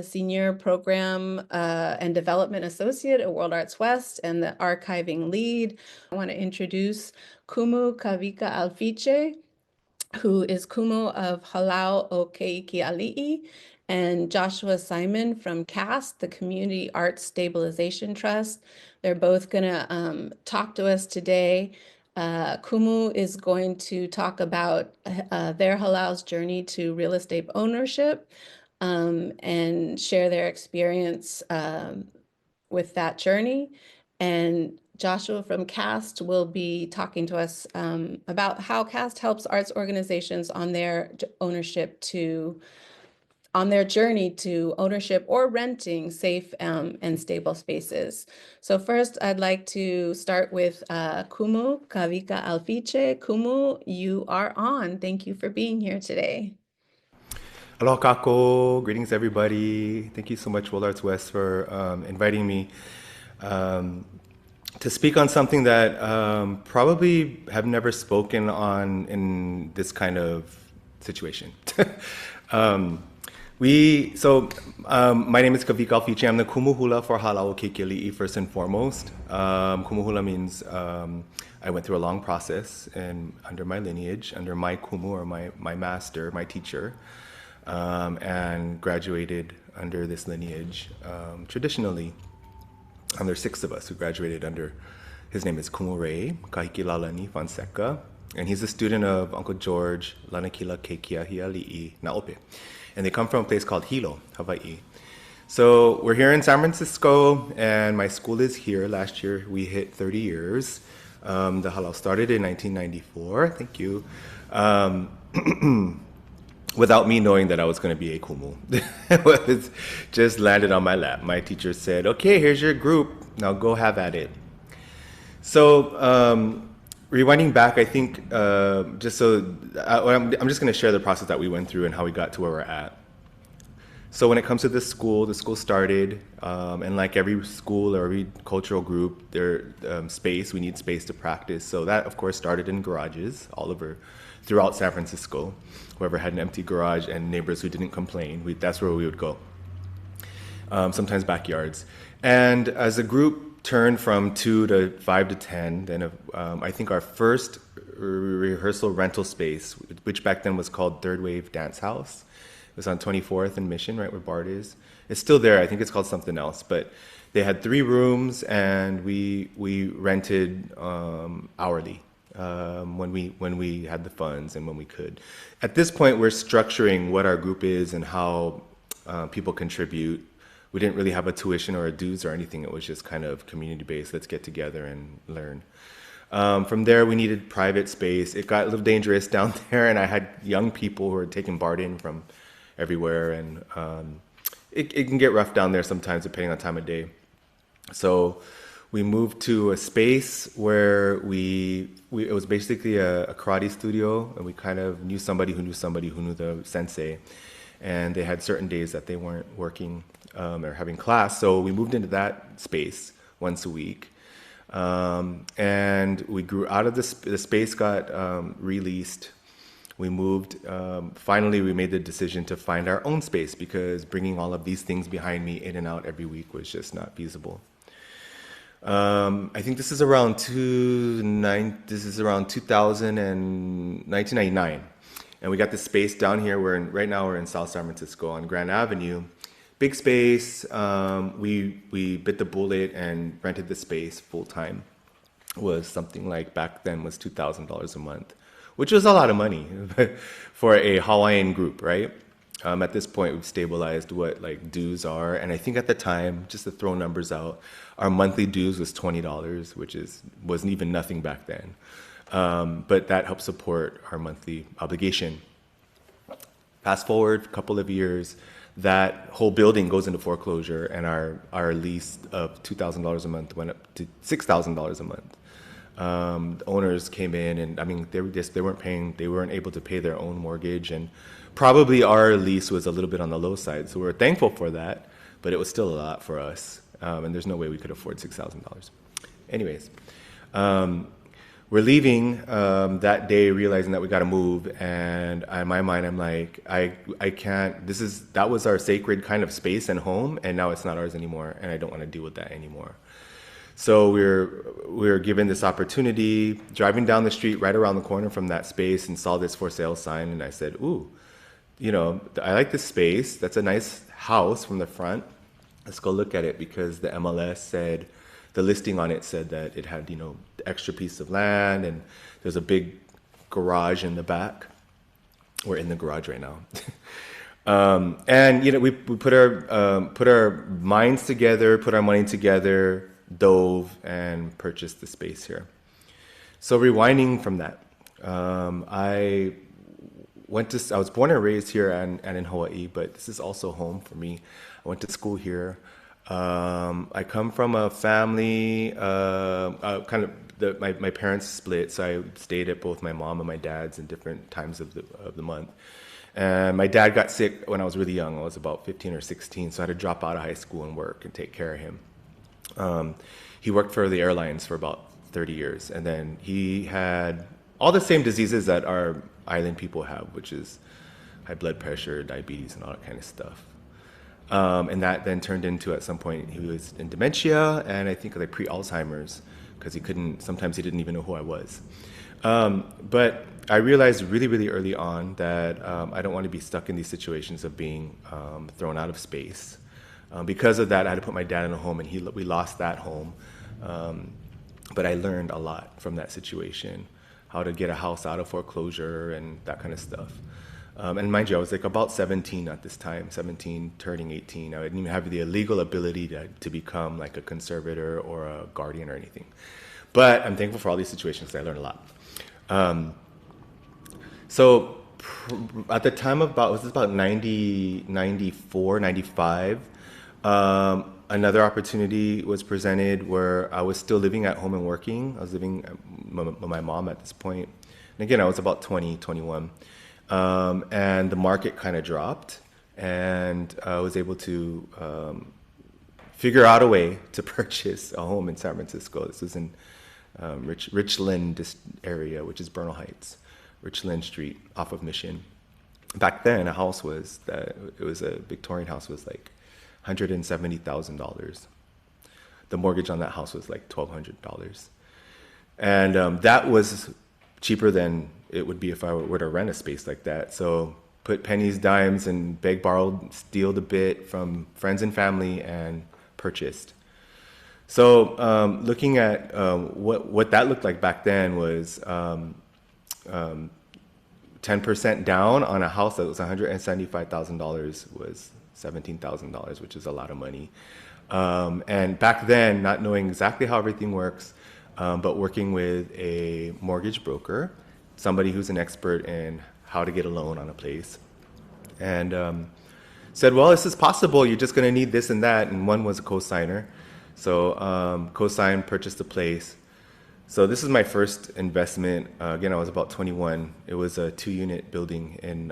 Senior Program and Development Associate at World Arts West and the Archiving Lead. I want to introduce Kumu Kavika Alfiche, who is Kumu of Halau o Keiki and Joshua Simon from CAST, the Community Arts Stabilization Trust. They're both going to talk to us today. Kumu is going to talk about their Halau's journey to real estate ownership and share their experience with that journey. And Joshua from CAST will be talking to us about how CAST helps arts organizations on their journey to ownership or renting safe and stable spaces. So first, I'd like to start with Kumu Kavika Alfiche. Kumu, you are on. Thank you for being here today. Aloha kako, greetings everybody. Thank you so much, World Arts West, for inviting me to speak on something that probably have never spoken on in this kind of situation. My name is Kavika Alfiche. I'm the Kumuhula for Halau Keikili'i first and foremost. Kumuhula means I went through a long process and under my lineage, under my kumu or my master, my teacher, and graduated under this lineage. Traditionally, and there's 6 of us who graduated under, his name is Kumure Kahikilalani Fonseca, and he's a student of Uncle George Lanakila Kekia Hiali'i Naope. And they come from a place called Hilo, Hawaii. So we're here in San Francisco, and my school is here. Last year, we hit 30 years. The halau started in 1994, thank you, without me knowing that I was going to be a kumu. It just landed on my lap. My teacher said, okay, here's your group, now go have at it. So rewinding back, I think, I'm just going to share the process that we went through and how we got to where we're at. So when it comes to the school started, and like every school or every cultural group, we need space to practice. So that, of course, started in garages all over, throughout San Francisco. Whoever had an empty garage and neighbors who didn't complain, that's where we would go. Sometimes backyards. And as a group turned from 2 to 5 to 10, then I think our first rehearsal rental space, which back then was called Third Wave Dance House. It was on 24th and Mission, right where BART is. It's still there. I think it's called something else. But they had 3 rooms, and we rented hourly when we had the funds and when we could. At this point, we're structuring what our group is and how people contribute. We didn't really have a tuition or a dues or anything. It was just kind of community-based. Let's get together and learn. From there, we needed private space. It got a little dangerous down there, and I had young people who were taking BART in from everywhere, and it can get rough down there sometimes depending on time of day. So we moved to a space where it was basically a karate studio, and we kind of knew somebody who knew the sensei, and they had certain days that they weren't working or having class, so we moved into that space once a week. And we grew out of the space got released. We moved, finally we made the decision to find our own space because bringing all of these things behind me in and out every week was just not feasible. I think this is around 2000 and 1999. And we got this space down here, right now we're in South San Francisco on Grand Avenue. Big space, we bit the bullet and rented the space full time. Was something like, back then was $2,000 a month, which was a lot of money for a Hawaiian group, right? At this point, we've stabilized what like dues are. And I think at the time, just to throw numbers out, our monthly dues was $20, which wasn't even nothing back then. But that helped support our monthly obligation. Fast forward a couple of years, that whole building goes into foreclosure, and our lease of $2,000 a month went up to $6,000 a month. The owners came in, and I mean, they weren't able to pay their own mortgage, and probably our lease was a little bit on the low side. So we were thankful for that, but it was still a lot for us, and there's no way we could afford $6,000. Anyways, we're leaving that day, realizing that we got to move. And in my mind, I'm like, I can't. That was our sacred kind of space and home, and now it's not ours anymore, and I don't want to deal with that anymore. So we were given this opportunity, driving down the street right around the corner from that space, and saw this for sale sign, and I said, "Ooh, I like this space. That's a nice house from the front. Let's go look at it," because the MLS said, the listing on it said that it had, the extra piece of land, and there's a big garage in the back. We're in the garage right now. And we put our minds together, put our money together, dove, and purchased the space here. So rewinding from that, I was born and raised here and in Hawaii, but this is also home for me. I went to school here. I come from a family, my parents split, so I stayed at both my mom and my dad's in different times of the month. And my dad got sick when I was really young. I was about 15 or 16, so I had to drop out of high school and work and take care of him. He worked for the airlines for about 30 years, and then he had all the same diseases that our island people have, which is high blood pressure, diabetes, and all that kind of stuff. And that then turned into, at some point, he was in dementia, and I think like pre-Alzheimer's, because sometimes he didn't even know who I was. But I realized really, really early on that I don't want to be stuck in these situations of being thrown out of space. Because of that, I had to put my dad in a home, and we lost that home. But I learned a lot from that situation, how to get a house out of foreclosure and that kind of stuff. And mind you, I was like about 17 at this time, 17 turning 18. I didn't even have the legal ability to become like a conservator or a guardian or anything. But I'm thankful for all these situations because I learned a lot. So at the time was about 90, 94, 95, another opportunity was presented where I was still living at home and working. I was living with my mom at this point. And again, I was about 20, 21. And the market kind of dropped, and I was able to figure out a way to purchase a home in San Francisco. This was in Richland area, which is Bernal Heights, Richland Street off of Mission. Back then, it was a Victorian house, was like $170,000. The mortgage on that house was like $1,200. And that was cheaper than it would be if I were to rent a space like that. So put pennies, dimes, and beg, borrowed, stealed a bit from friends and family and purchased. So looking at what that looked like back then was 10% down on a house that was $175,000 was $17,000, which is a lot of money. And back then, not knowing exactly how everything works, but working with a mortgage broker, somebody who's an expert in how to get a loan on a place, and said, well, this is possible. You're just going to need this and that. And one was a co-signer. So co-sign, purchased the place. So this is my first investment. Again, I was about 21. It was a 2-unit building in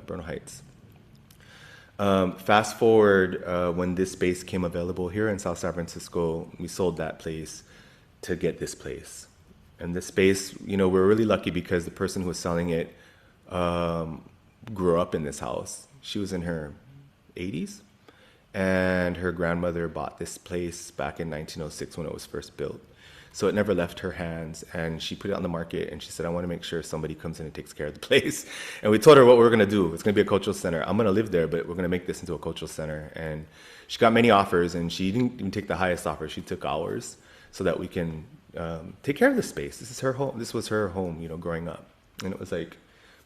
Bernal Heights. Fast forward, when this space came available here in South San Francisco, we sold that place to get this place. And this space, we're really lucky because the person who was selling it grew up in this house. She was in her 80s, and her grandmother bought this place back in 1906 when it was first built. So it never left her hands, and she put it on the market, and she said, I want to make sure somebody comes in and takes care of the place. And we told her what we were going to do. It's going to be a cultural center. I'm going to live there, but we're going to make this into a cultural center. And she got many offers, and she didn't even take the highest offer. She took ours so that we can take care of the space. This is her home. This was her home, growing up. And it was like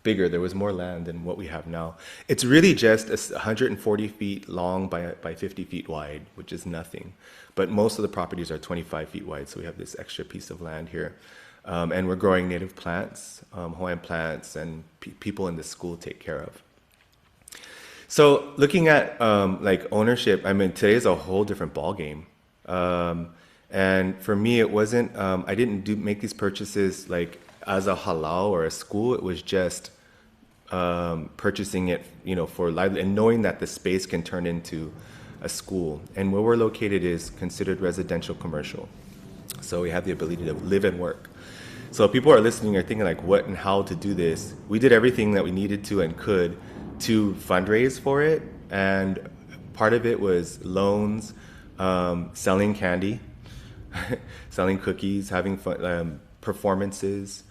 bigger. There was more land than what we have now. It's really just 140 feet long by 50 feet wide, which is nothing. But most of the properties are 25 feet wide, so we have this extra piece of land here. And we're growing native plants, Hawaiian plants, and people in the school take care of. So looking at like ownership, today is a whole different ballgame. And for me, it wasn't, I didn't make these purchases like as a halal or a school. It was just purchasing it, for livelihood, and knowing that the space can turn into a school. And where we're located is considered residential commercial. So we have the ability to live and work. So people are listening are thinking like what and how to do this. We did everything that we needed to and could to fundraise for it. And part of it was loans, selling candy, selling cookies, having fun, performances.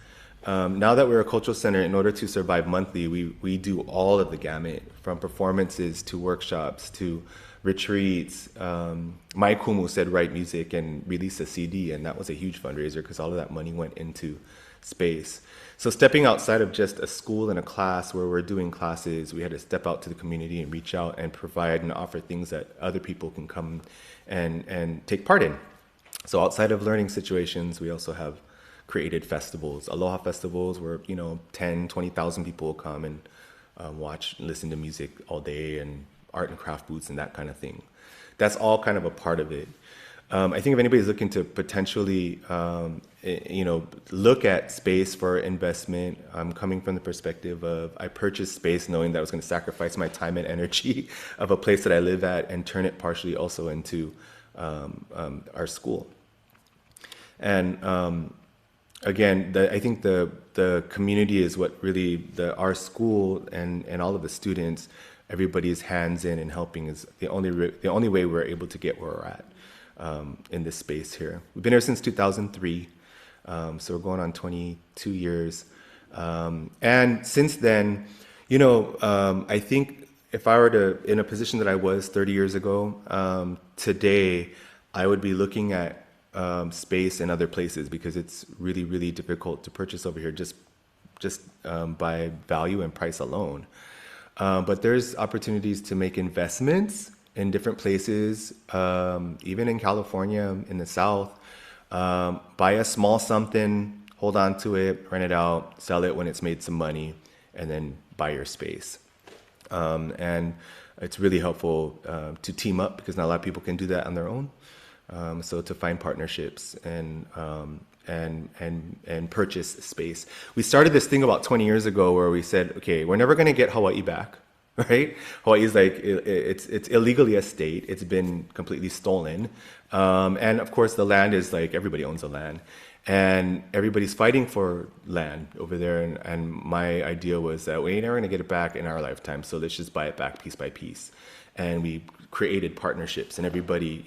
Now that we're a cultural center, in order to survive monthly, we do all of the gamut, from performances to workshops to retreats. My kumu said write music and release a CD, and that was a huge fundraiser because all of that money went into space. So stepping outside of just a school and a class where we're doing classes, we had to step out to the community and reach out and provide and offer things that other people can come and take part in. So outside of learning situations, we also have created festivals, aloha festivals, where 10, 20,000 people will come and watch and listen to music all day, and art and craft booths and that kind of thing. That's all kind of a part of it. I think if anybody's looking to potentially, look at space for investment, I'm coming from the perspective of I purchased space knowing that I was going to sacrifice my time and energy of a place that I live at and turn it partially also into our school. And again, I think the community is what really our school and all of the students, everybody's hands in and helping is the only way we're able to get where we're at in this space here. We've been here since 2003, so we're going on 22 years. And since then, I think if I were in a position that I was 30 years ago, today I would be looking at space in other places because it's really, really difficult to purchase over here just by value and price alone. But there's opportunities to make investments in different places, even in California, in the South. Buy a small something, hold on to it, rent it out, sell it when it's made some money, and then buy your space. And it's really helpful to team up because not a lot of people can do that on their own. So to find partnerships and purchase space. We started this thing about 20 years ago where we said, okay, we're never going to get Hawaii back, right? Hawaii is like, it's illegally a state. It's been completely stolen. And of course the land is like, everybody owns the land. And everybody's fighting for land over there. And my idea was that we ain't never going to get it back in our lifetime. So let's just buy it back piece by piece. And we created partnerships, and everybody,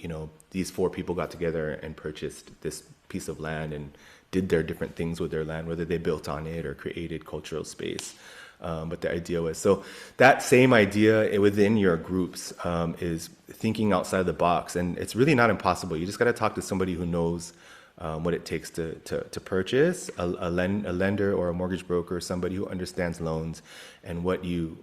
these 4 people got together and purchased this piece of land and did their different things with their land, whether they built on it or created cultural space. But the idea was, so that same idea within your groups is thinking outside the box. And it's really not impossible. You just got to talk to somebody who knows what it takes to purchase, a lender or a mortgage broker, somebody who understands loans and what you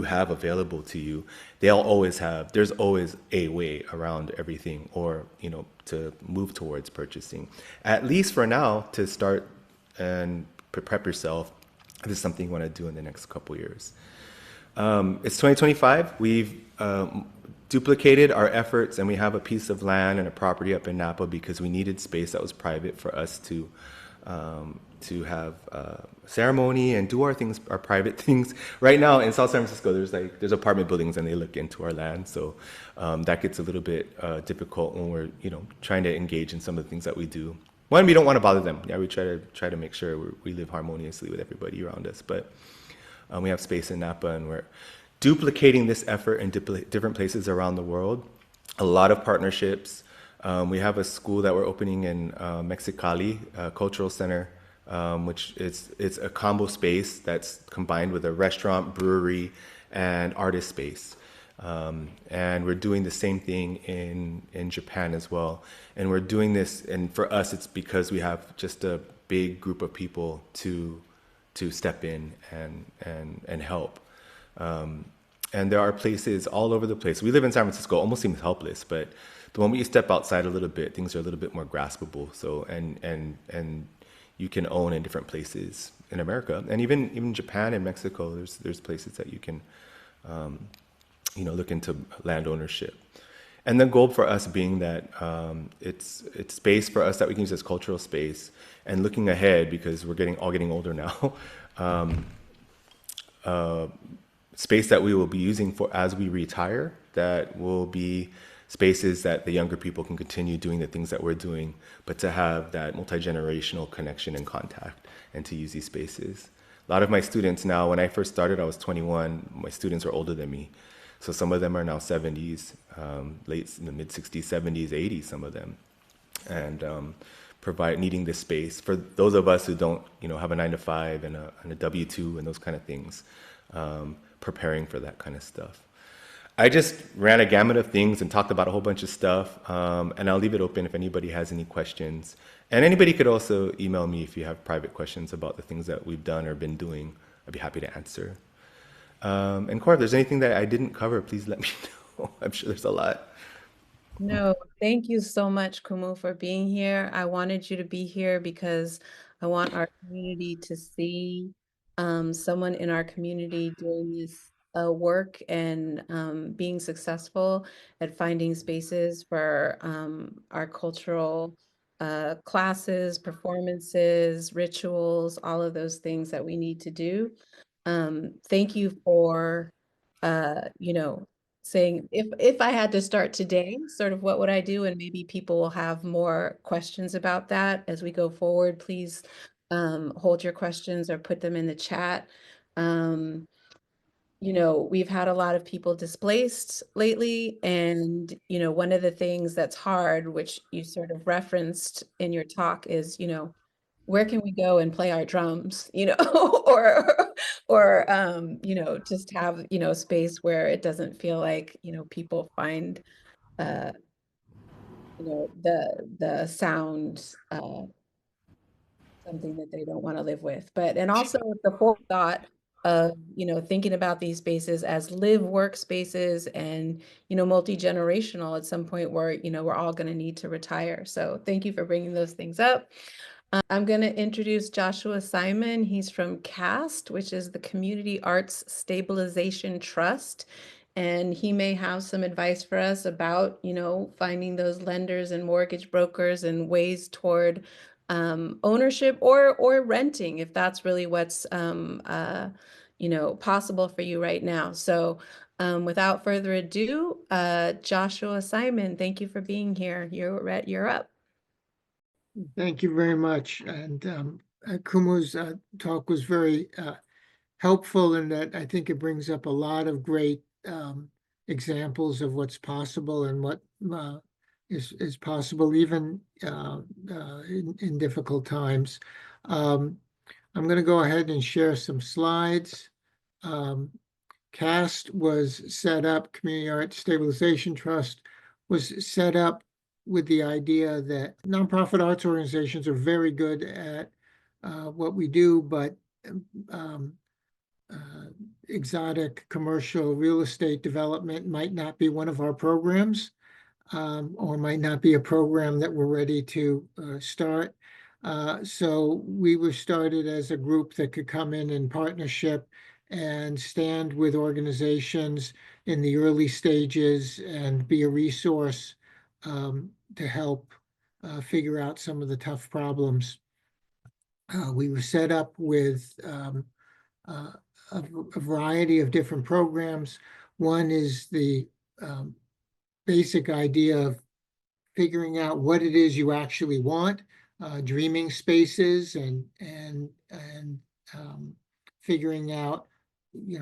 have available to you. There's always a way around everything, or to move towards purchasing, at least for now, to start and prep yourself. This is something you want to do in the next couple years. It's 2025. We've duplicated our efforts, and we have a piece of land and a property up in Napa because we needed space that was private for us to have ceremony and do our things, our private things. Right now in South San Francisco, there's apartment buildings and they look into our land, so that gets a little bit difficult when we're trying to engage in some of the things that we do. One, we don't want to bother them. Yeah, we try to make sure we live harmoniously with everybody around us. But we have space in Napa, and we're duplicating this effort in different places around the world. A lot of partnerships. We have a school that we're opening in Mexicali, Cultural Center, which it's a combo space that's combined with a restaurant, brewery, and artist space. And we're doing the same thing in Japan as well. And we're doing this, and for us, it's because we have just a big group of people to step in and help. And there are places all over the place. We live in San Francisco, almost seems helpless, but the moment you step outside a little bit, things are a little bit more graspable. So and you can own in different places in America, and even Japan and Mexico. There's places that you can look into land ownership. And the goal for us being that it's space for us that we can use as cultural space, and looking ahead, because we're getting older now. Space that we will be using for as we retire, that will be spaces that the younger people can continue doing the things that we're doing, but to have that multi-generational connection and contact and to use these spaces. A lot of my students now, when I first started, I was 21. My students are older than me. So some of them are now 70s, late in the mid 60s, 70s, 80s, some of them. And provide needing this space for those of us who don't, have a 9 to 5 and a W-2 and those kind of things, preparing for that kind of stuff. I just ran a gamut of things and talked about a whole bunch of stuff, and I'll leave it open if anybody has any questions. And anybody could also email me if you have private questions about the things that we've done or been doing. I'd be happy to answer. And Cora, if there's anything that I didn't cover, please let me know. I'm sure there's a lot. No, thank you so much, Kumu, for being here. I wanted you to be here because I want our community to see someone in our community doing this work and being successful at finding spaces for our cultural classes, performances, rituals, all of those things that we need to do. Thank you for, saying if I had to start today, sort of what would I do? And maybe people will have more questions about that as we go forward. Please hold your questions or put them in the chat. We've had a lot of people displaced lately, and one of the things that's hard, which you sort of referenced in your talk, is where can we go and play our drums, or just have, space where it doesn't feel like, people find, uh, the sound, something that they don't want to live with. And also the forethought of, thinking about these spaces as live workspaces and, multi-generational at some point where, we're all going to need to retire. So thank you for bringing those things up. I'm going to introduce Joshua Simon. He's from CAST, which is the Community Arts Stabilization Trust. And he may have some advice for us about, finding those lenders and mortgage brokers and ways toward ownership or renting, if that's really what's, possible for you right now. So without further ado, Joshua Simon, thank you for being here. You're up. Thank you very much. And Kumu's talk was very helpful in that I think it brings up a lot of great examples of what's possible and what is possible even in difficult times. I'm going to go ahead and share some slides. CAST was set up, Community Arts Stabilization Trust was set up with the idea that nonprofit arts organizations are very good at what we do, but exotic commercial real estate development might not be one of our programs, or might not be a program that we're ready to start. So we were started as a group that could come in partnership and stand with organizations in the early stages and be a resource to help figure out some of the tough problems. We were set up with a variety of different programs. One is the basic idea of figuring out what it is you actually want, dreaming spaces, and figuring out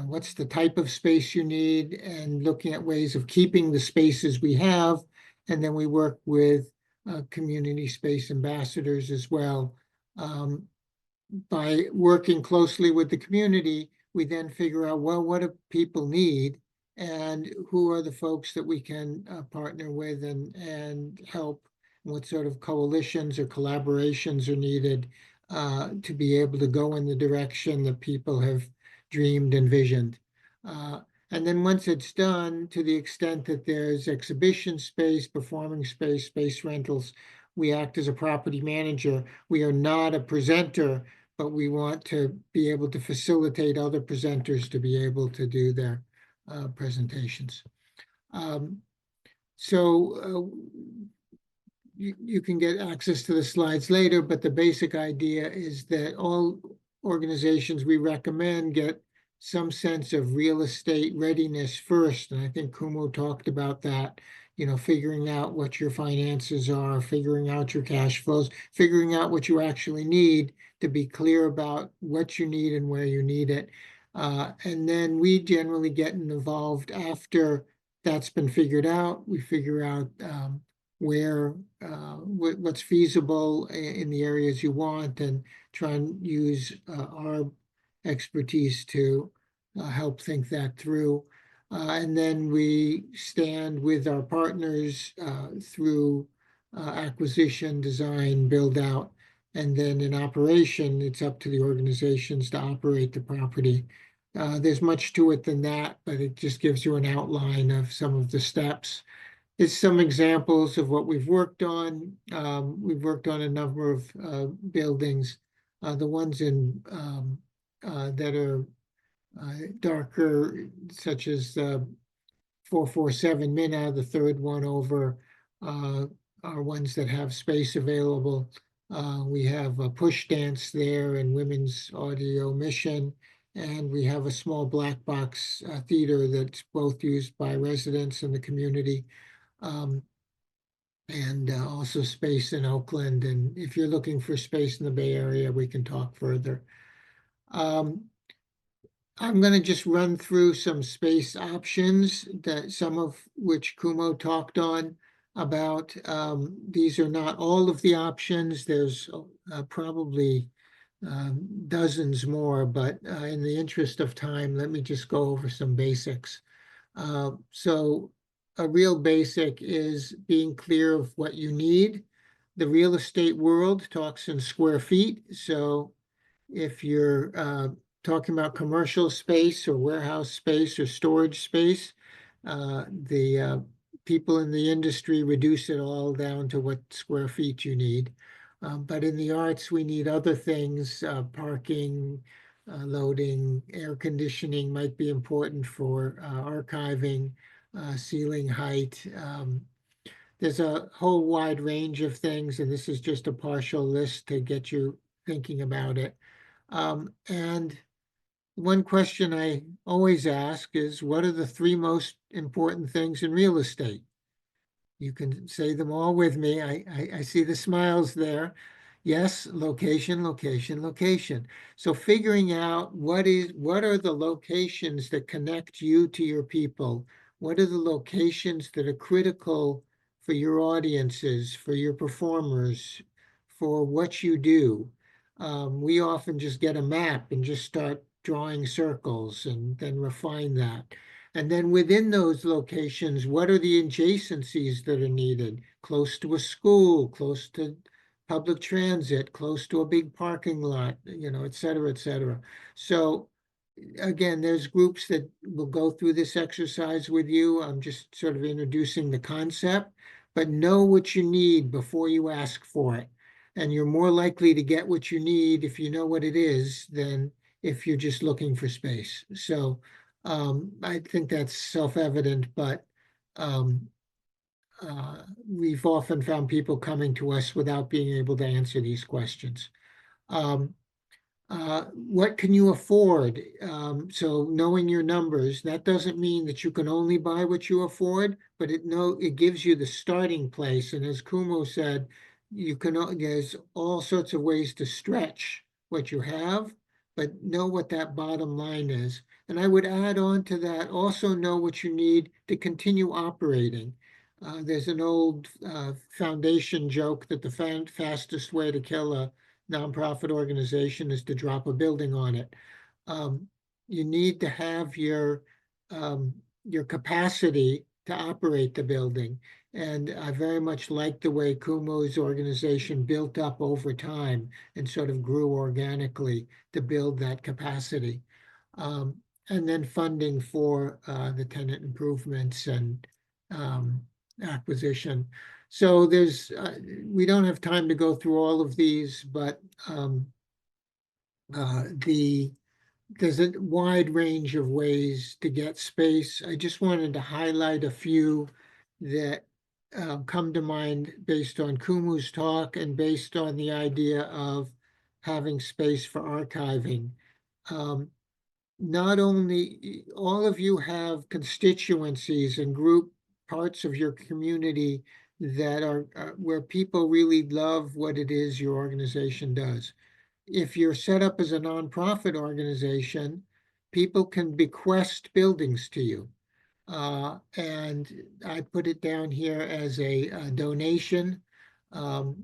what's the type of space you need, and looking at ways of keeping the spaces we have. And then we work with community space ambassadors as well. By working closely with the community, we then figure out, well, what do people need, and who are the folks that we can partner with and help, what sort of coalitions or collaborations are needed to be able to go in the direction that people have dreamed and visioned. And then once it's done, to the extent that there's exhibition space, performing space, space rentals, we act as a property manager. We are not a presenter, but we want to be able to facilitate other presenters to be able to do their presentations. You can get access to the slides later, but the basic idea is that all organizations we recommend get some sense of real estate readiness first. And I think Kumu talked about that, figuring out what your finances are, figuring out your cash flows, figuring out what you actually need, to be clear about what you need and where you need it. And then we generally get involved after that's been figured out. We figure out what's feasible in the areas you want, and try and use our expertise to help think that through. And then we stand with our partners through acquisition, design, build out, and then in operation, it's up to the organizations to operate the property. There's much to it than that, but it just gives you an outline of some of the steps. It's some examples of what we've worked on. We've worked on a number of buildings. The ones that are darker, such as 447 Minna, the third one over, are ones that have space available. We have a push dance there and women's audio mission, and we have a small black box theater that's both used by residents and the community, and also space in Oakland. And if you're looking for space in the Bay Area, we can talk further. I'm going to just run through some space options, that some of which Kumo talked on about. These are not all of the options. There's probably dozens more, but in the interest of time, let me just go over some basics. So a real basic is being clear of what you need. The real estate world talks in square feet. So if you're talking about commercial space or warehouse space or storage space, the people in the industry reduce it all down to what square feet you need. But in the arts, we need other things. Parking, loading, air conditioning might be important for archiving, ceiling height. There's a whole wide range of things, and this is just a partial list to get you thinking about it. And one question I always ask is, what are the three most important things in real estate? You can say them all with me. I see the smiles there. Yes, location, location, location. So figuring out what are the locations that connect you to your people? What are the locations that are critical for your audiences, for your performers, for what you do? We often just get a map and just start drawing circles and then refine that. And then within those locations, what are the adjacencies that are needed? Close to a school, close to public transit, close to a big parking lot, et cetera, et cetera. So again, there's groups that will go through this exercise with you. I'm just sort of introducing the concept, but know what you need before you ask for it. And you're more likely to get what you need if you know what it is than if you're just looking for space. So I think that's self-evident, but we've often found people coming to us without being able to answer these questions. What can you afford? So knowing your numbers, that doesn't mean that you can only buy what you afford, but it gives you the starting place. And as Kumo said, there's all sorts of ways to stretch what you have, but know what that bottom line is. And I would add on to that, also know what you need to continue operating. There's an old foundation joke that the fastest way to kill a nonprofit organization is to drop a building on it. You need to have your capacity to operate the building. And I very much like the way Kumo's organization built up over time and sort of grew organically to build that capacity. And then funding for the tenant improvements and acquisition. So we don't have time to go through all of these, but there's a wide range of ways to get space. I just wanted to highlight a few that come to mind based on Kumu's talk and based on the idea of having space for archiving. Not only all of you have constituencies and group parts of your community that are where people really love what it is your organization does. If you're set up as a nonprofit organization, people can bequest buildings to you. And I put it down here as a donation um,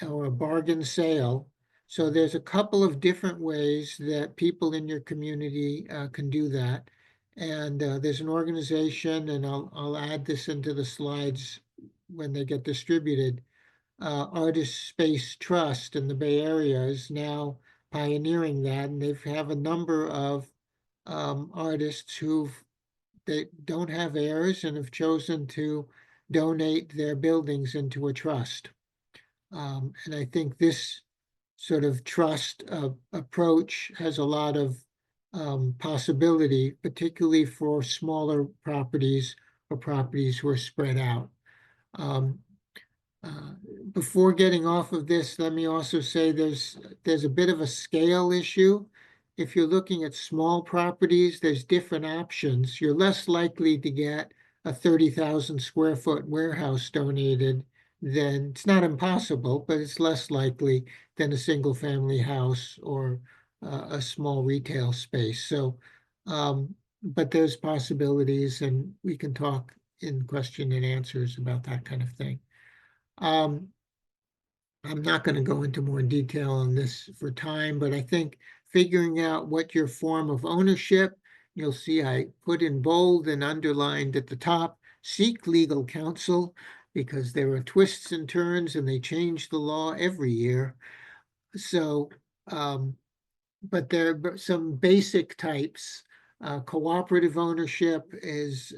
or a bargain sale. So there's a couple of different ways that people in your community can do that. And there's an organization, and I'll add this into the slides when they get distributed. Artist Space Trust in the Bay Area is now pioneering that, and they have a number of artists they don't have heirs and have chosen to donate their buildings into a trust. And I think this sort of trust approach has a lot of possibility, particularly for smaller properties or properties who are spread out. Um, Before getting off of this, let me also say there's a bit of a scale issue. If you're looking at small properties, there's different options. You're less likely to get a 30,000 square foot warehouse donated than, it's not impossible, but it's less likely than a single family house or a small retail space. So, but there's possibilities, and we can talk in question and answers about that kind of thing. I'm not going to go into more detail on this for time, but I think figuring out what your form of ownership, you'll see I put in bold and underlined at the top, seek legal counsel, because there are twists and turns and they change the law every year. So, but there are some basic types. Cooperative ownership is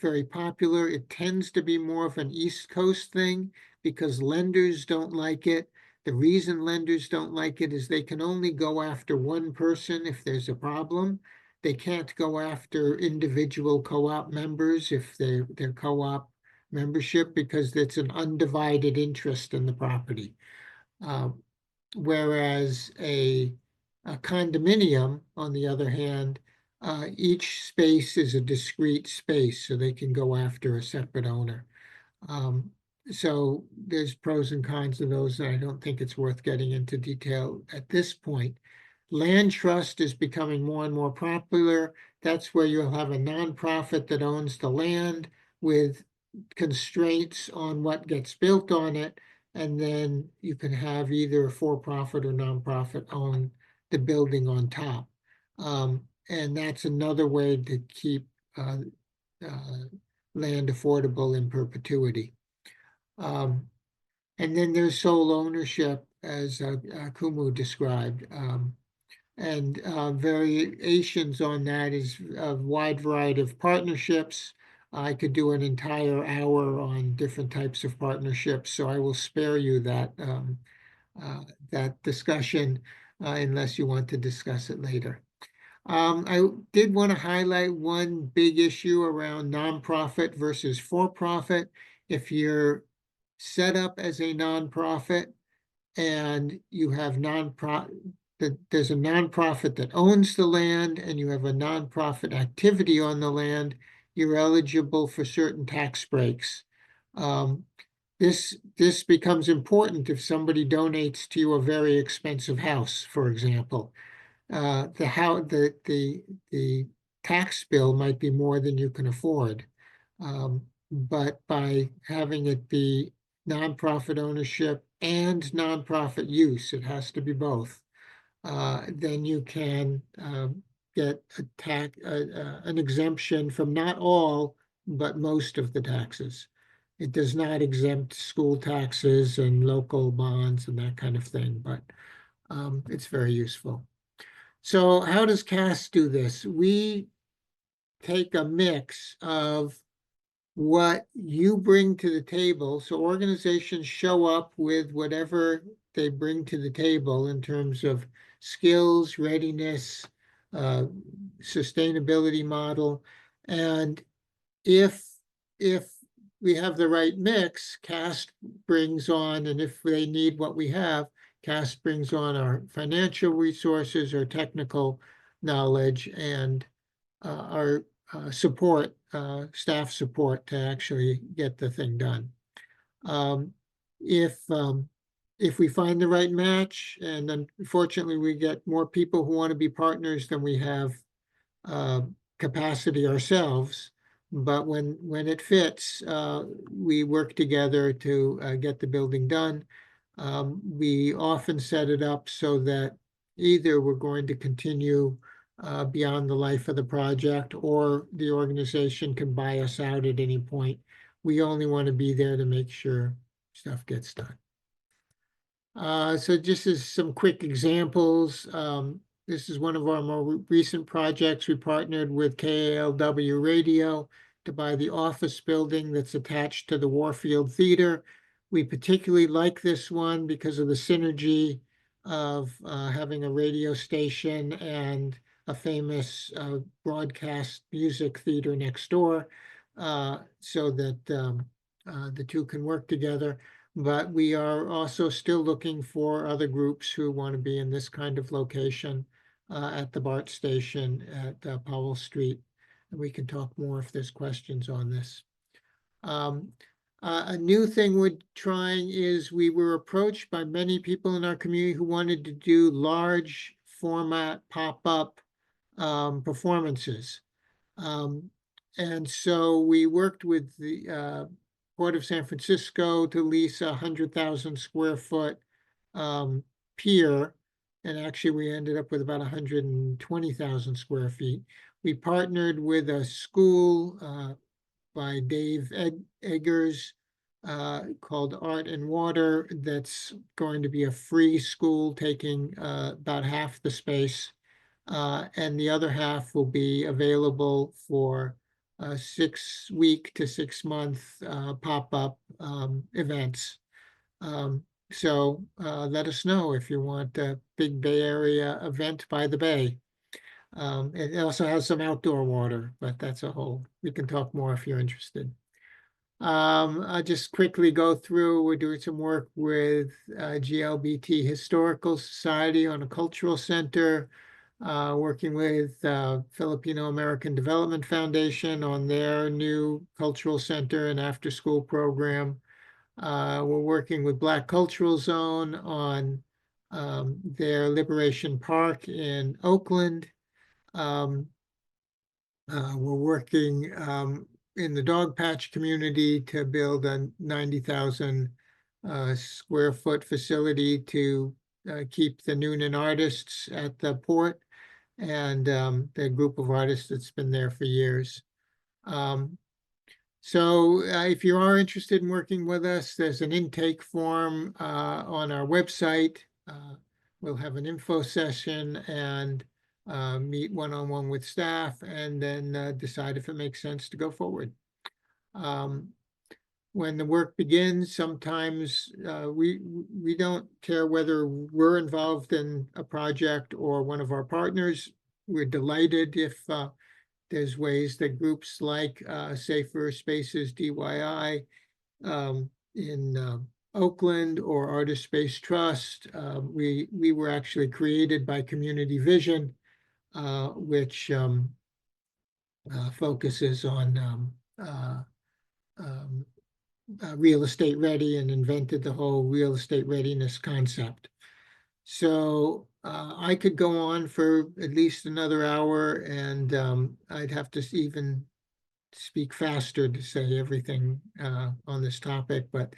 very popular. It tends to be more of an East Coast thing because lenders don't like it. The reason lenders don't like it is they can only go after one person if there's a problem. They can't go after individual co-op members if they're co-op membership, because it's an undivided interest in the property. Whereas a condominium, on the other hand, each space is a discrete space, so they can go after a separate owner. So there's pros and cons of those, and I don't think it's worth getting into detail at this point. Land trust is becoming more and more popular. That's where you'll have a nonprofit that owns the land with constraints on what gets built on it. And then you can have either a for-profit or nonprofit own the building on top. And that's another way to keep land affordable in perpetuity. And then there's sole ownership, as Kumu described. And variations on that is a wide variety of partnerships. I could do an entire hour on different types of partnerships, so I will spare you that that discussion unless you want to discuss it later. I did want to highlight one big issue around nonprofit versus for-profit. If you're set up as a nonprofit and you have there's a nonprofit that owns the land and you have a nonprofit activity on the land, you're eligible for certain tax breaks. This becomes important if somebody donates to you a very expensive house, for example. The tax bill might be more than you can afford. But by having it be nonprofit ownership and nonprofit use, it has to be both, then you can get an exemption from not all, but most of the taxes. It does not exempt school taxes and local bonds and that kind of thing, but it's very useful. So how does CAS do this? We take a mix of what you bring to the table. So organizations show up with whatever they bring to the table in terms of skills, readiness, sustainability model. And if we have the right mix, CAST brings on, and if they need what we have, CAST brings on our financial resources, our technical knowledge, and our support staff support to actually get the thing done. Um, if we find the right match, and unfortunately we get more people who want to be partners than we have capacity ourselves, but when it fits, we work together to get the building done. We often set it up so that either we're going to continue beyond the life of the project, or the organization can buy us out at any point. We only want to be there to make sure stuff gets done. So just as some quick examples, this is one of our more recent projects. We partnered with KALW Radio to buy the office building that's attached to the Warfield Theater. We particularly like this one because of the synergy of having a radio station and a famous broadcast music theater next door, so that the two can work together. But we are also still looking for other groups who want to be in this kind of location at the BART station at Powell Street. And we can talk more if there's questions on this. A new thing we're trying is we were approached by many people in our community who wanted to do large format pop-up performances. And so we worked with the Port of San Francisco to lease 100,000 square foot pier. And actually we ended up with about 120,000 square feet. We partnered with a school by Dave Eggers called Art and Water. That's going to be a free school, taking about half the space. And the other half will be available for 6-week to 6-month pop-up events. So let us know if you want a big Bay Area event by the Bay. It also has some outdoor water, but that's a whole, we can talk more if you're interested. I'll just quickly go through, we're doing some work with GLBT Historical Society on a cultural center, working with Filipino American Development Foundation on their new cultural center and after-school program. We're working with Black Cultural Zone on their Liberation Park in Oakland. We're working in the dog patch community to build a 90,000 square foot facility to keep the Noonan artists at the port, and the group of artists that's been there for years. So if you are interested in working with us, there's an intake form on our website. We'll have an info session and meet one-on-one with staff, and then decide if it makes sense to go forward. When the work begins, sometimes we don't care whether we're involved in a project or one of our partners. We're delighted if there's ways that groups like Safer Spaces DYI in Oakland or Artist Space Trust. We were actually created by Community Vision, which focuses on real estate ready, and invented the whole real estate readiness concept. So I could go on for at least another hour, and I'd have to even speak faster to say everything on this topic, but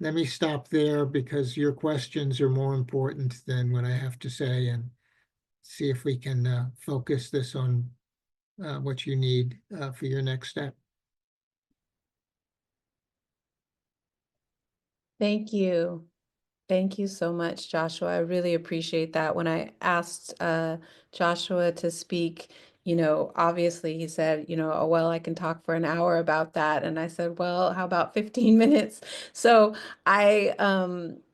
let me stop there because your questions are more important than what I have to say, and see if we can focus this on what you need for your next step. Thank you. Thank you so much, Joshua. I really appreciate that. When I asked Joshua to speak, obviously he said, oh, well, I can talk for an hour about that. And I said, well, how about 15 minutes? So I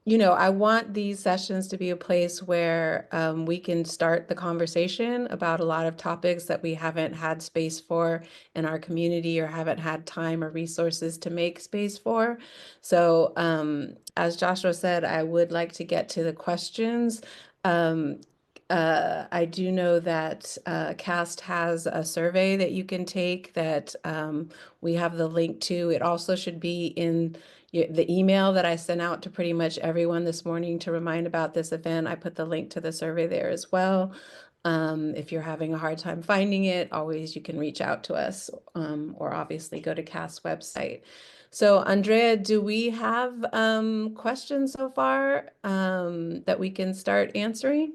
want these sessions to be a place where we can start the conversation about a lot of topics that we haven't had space for in our community, or haven't had time or resources to make space for. So as Joshua said, I would like to get to the questions. I do know that CAST has a survey that you can take that we have the link to. It also should be in the email that I sent out to pretty much everyone this morning to remind about this event. I put the link to the survey there as well. If you're having a hard time finding it, always you can reach out to us or obviously go to CAST's website. So Andrea, do we have questions so far that we can start answering?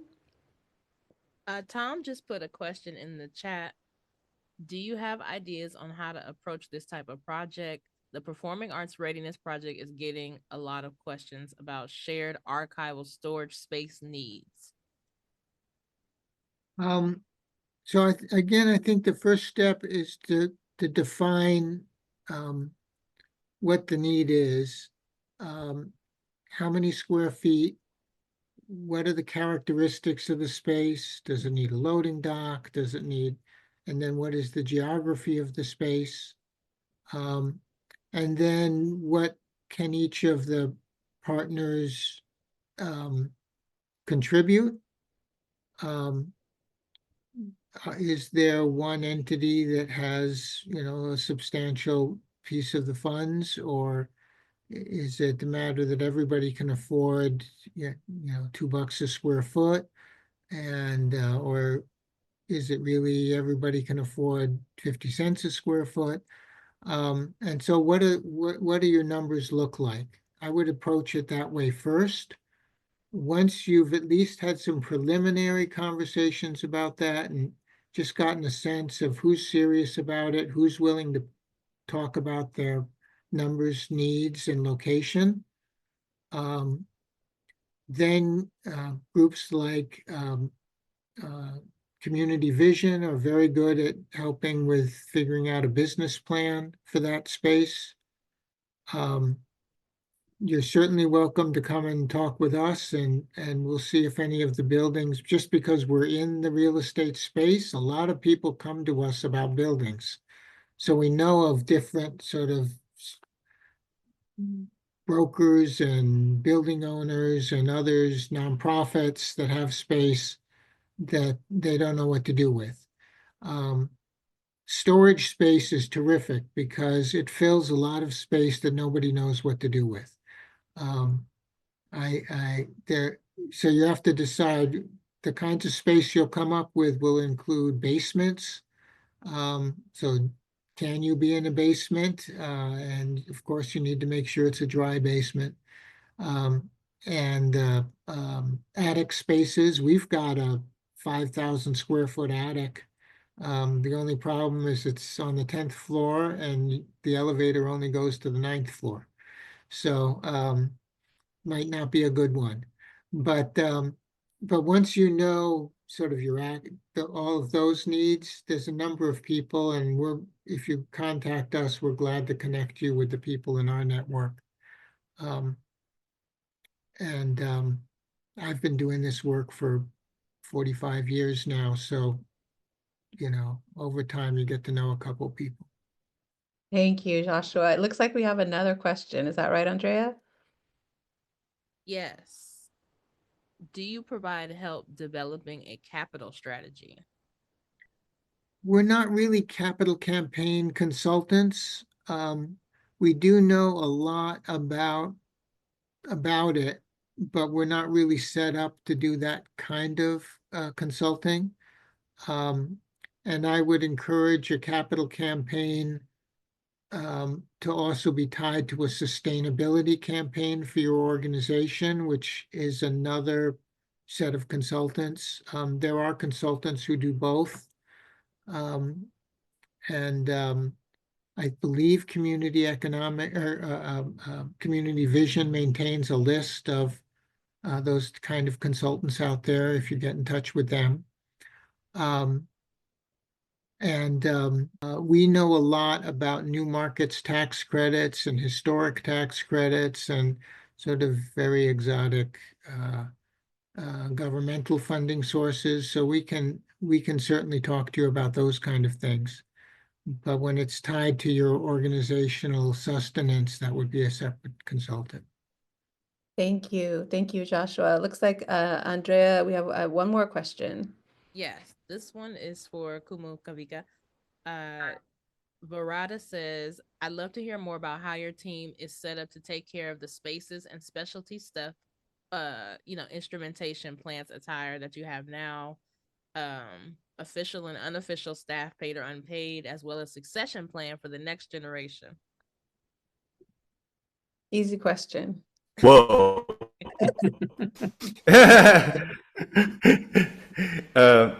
Tom just put a question in the chat. Do you have ideas on how to approach this type of project? The Performing Arts Readiness Project is getting a lot of questions about shared archival storage space needs. So again, I think the first step is to define what the need is, how many square feet, what are the characteristics of the space? Does it need a loading dock? Does it need, and then what is the geography of the space? And then what can each of the partners contribute? Is there one entity that has, a substantial piece of the funds, or is it the matter that everybody can afford, $2 a square foot, and or is it really everybody can afford 50 cents a square foot? And so what do your numbers look like? I would approach it that way first. Once you've at least had some preliminary conversations about that and just gotten a sense of who's serious about it, who's willing to talk about their numbers, needs, and location, then groups like Community Vision are very good at helping with figuring out a business plan for that space. You're certainly welcome to come and talk with us, and we'll see if any of the buildings, just because we're in the real estate space, a lot of people come to us about buildings. So we know of different sort of brokers and building owners and others, nonprofits that have space that they don't know what to do with. Storage space is terrific because it fills a lot of space that nobody knows what to do with. So you have to decide the kinds of space you'll come up with will include basements. So can you be in a basement? And of course, you need to make sure it's a dry basement. And attic spaces. We've got a 5,000 square foot attic. The only problem is it's on the 10th floor and the elevator only goes to the 9th floor. So might not be a good one. But once you know sort of all of those needs, there's a number of people, and if you contact us, we're glad to connect you with the people in our network. I've been doing this work for 45 years now, so over time you get to know a couple people. Thank you, Joshua. It looks like we have another question. Is that right, Andrea? Yes. Do you provide help developing a capital strategy? We're not really capital campaign consultants. We do know a lot about it, but we're not really set up to do that kind of consulting. And I would encourage a capital campaign to also be tied to a sustainability campaign for your organization, which is another set of consultants. There are consultants who do both. I believe Community Vision maintains a list of those kind of consultants out there if you get in touch with them. We know a lot about new markets tax credits and historic tax credits and sort of very exotic governmental funding sources. So we can certainly talk to you about those kind of things. But when it's tied to your organizational sustenance, that would be a separate consultant. Thank you. Thank you, Joshua. Looks like, Andrea, we have one more question. Yes, this one is for Kumu Kavika. Uh, Varada says, I'd love to hear more about how your team is set up to take care of the spaces and specialty stuff, instrumentation, plants, attire that you have now, official and unofficial staff, paid or unpaid, as well as succession plan for the next generation. Easy question. Whoa.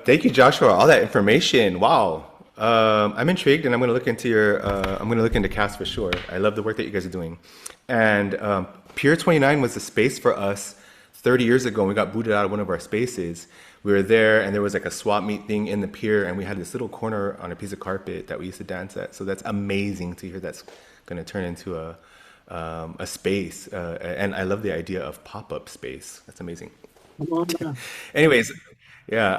Thank you, Joshua. All that information. Wow. I'm intrigued, and I'm going to look into I'm going to look into CAST for sure. I love the work that you guys are doing. And Pier 29 was a space for us 30 years ago. When we got booted out of one of our spaces. We were there, and there was like a swap meet thing in the pier, and we had this little corner on a piece of carpet that we used to dance at. So that's amazing to hear. That's going to turn into a space, and I love the idea of pop-up space. That's amazing. Anyways, yeah,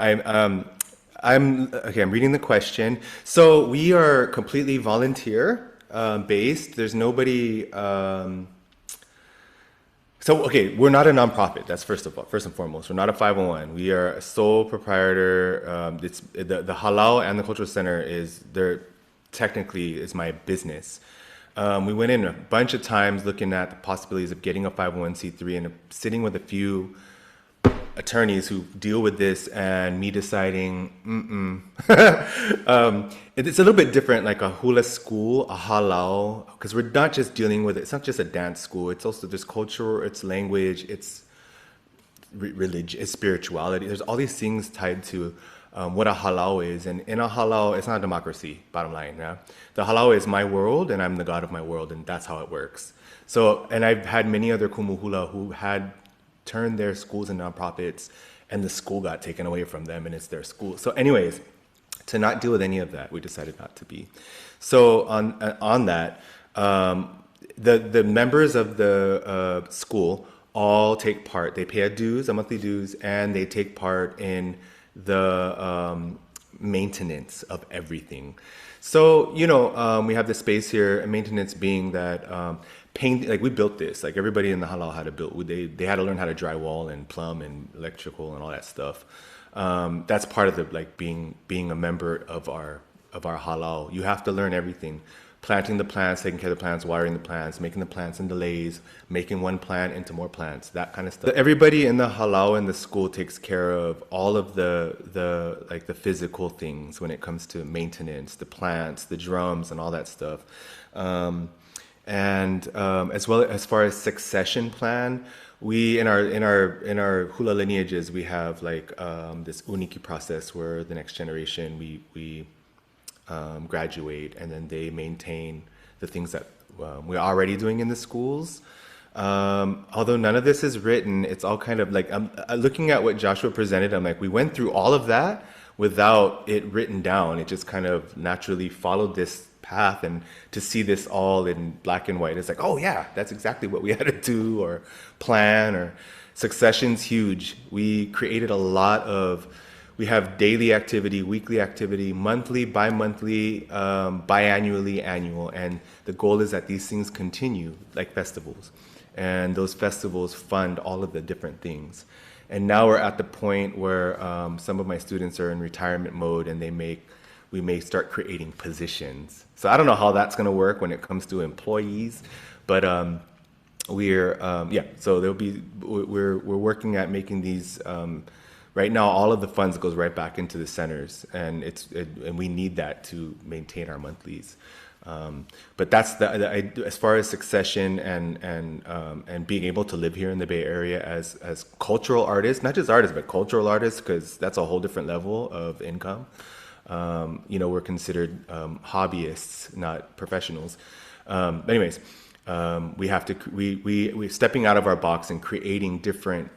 I'm okay. I'm reading the question. So we are completely volunteer based. There's nobody. So okay, we're not a nonprofit. That's first and foremost. We're not a 501. We are a sole proprietor. It's the Halal and the Cultural Center is there. Technically, is my business. We went in a bunch of times looking at the possibilities of getting a 501c3 and sitting with a few attorneys who deal with this, and me deciding, it's a little bit different, like a hula school, a halal, because we're not just dealing with it. It's not just a dance school. It's also there's culture, it's language, it's religion, it's spirituality. There's all these things tied to what a halal is. And in a halal, it's not a democracy, bottom line. Yeah? The halal is my world, and I'm the god of my world, and that's how it works. So, and I've had many other kumu hula who had turned their schools and nonprofits, and the school got taken away from them, and it's their school. So anyways, to not deal with any of that, we decided not to be. So on that, the members of the school all take part. They pay a monthly dues, and they take part in the maintenance of everything. So, we have this space here, and maintenance being that paint, like we built this, like everybody in the halal had to build, they had to learn how to drywall and plumb and electrical and all that stuff. That's part of the, like being a member of our halal. You have to learn everything. Planting the plants, taking care of the plants, watering the plants, making the plants in delays, making one plant into more plants, that kind of stuff. Everybody in the halal in the school takes care of all of the physical things when it comes to maintenance, the plants, the drums, and all that stuff. As well as far as succession plan, we in our hula lineages we have like this uniki process where the next generation we graduate, and then they maintain the things that we're already doing in the schools. Although none of this is written, it's all kind of like, I'm looking at what Joshua presented, I'm like, we went through all of that without it written down. It just kind of naturally followed this path, and to see this all in black and white, it's like, oh yeah, that's exactly what we had to do or plan. Or succession's huge. We created we have daily activity, weekly activity, monthly, bi-monthly, biannually, annual. And the goal is that these things continue like festivals. And those festivals fund all of the different things. And now we're at the point where some of my students are in retirement mode, and we may start creating positions. So I don't know how that's gonna work when it comes to employees, but so we're working at making these, right now, all of the funds goes right back into the centers, and and we need that to maintain our monthlies. But that's as far as succession and being able to live here in the Bay Area as cultural artists, not just artists, but cultural artists, because that's a whole different level of income. We're considered hobbyists, not professionals. But anyways, we're stepping out of our box and creating different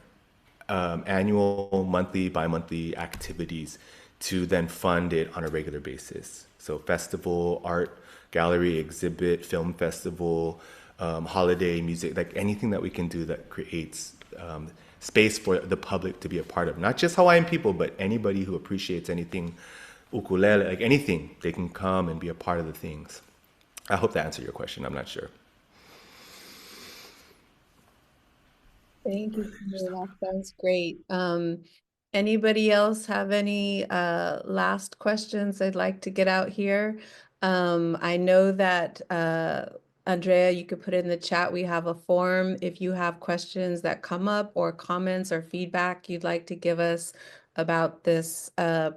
annual, monthly, bi-monthly activities to then fund it on a regular basis. So festival, art gallery, exhibit, film festival, holiday music, like anything that we can do that creates space for the public to be a part of. Not just Hawaiian people, but anybody who appreciates anything, ukulele, like anything, they can come and be a part of the things. I hope that answered your question. I'm not sure. Thank you, Sue. That sounds great. Anybody else have any last questions they'd like to get out here? I know that Andrea, you could put in the chat. We have a form if you have questions that come up or comments or feedback you'd like to give us about this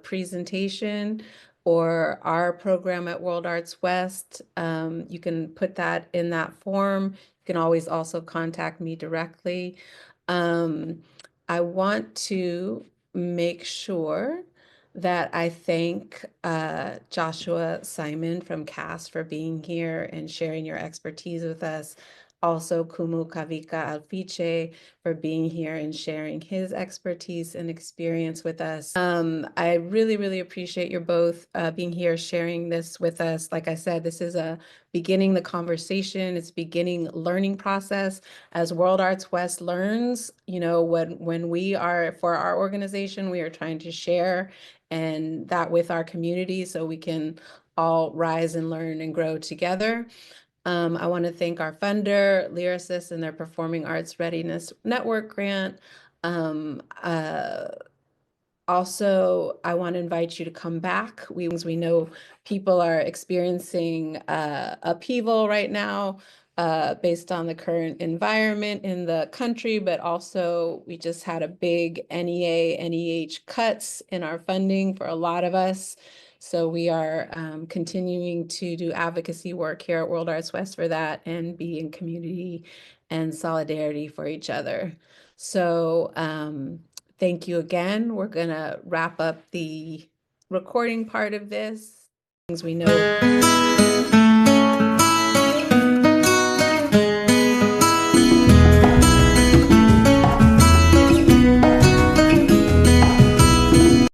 presentation or our program at World Arts West. You can put that in that form. You can always also contact me directly. I want to make sure that I thank Joshua Simon from CAST for being here and sharing your expertise with us. Also, Kumu Kavika Alfiche for being here and sharing his expertise and experience with us. I really, really appreciate your both being here, sharing this with us. Like I said, this is a beginning the conversation. It's beginning learning process as World Arts West learns. You know, when we are, for our organization, we are trying to share and that with our community so we can all rise and learn and grow together. I want to thank our funder, Lyricist, and their Performing Arts Readiness Network grant. Also, I want to invite you to come back. We know people are experiencing upheaval right now based on the current environment in the country, but also we just had a big NEA, NEH cuts in our funding for a lot of us. So we are continuing to do advocacy work here at World Arts West for that and be in community and solidarity for each other. So thank you again. We're gonna wrap up the recording part of this. Things we know.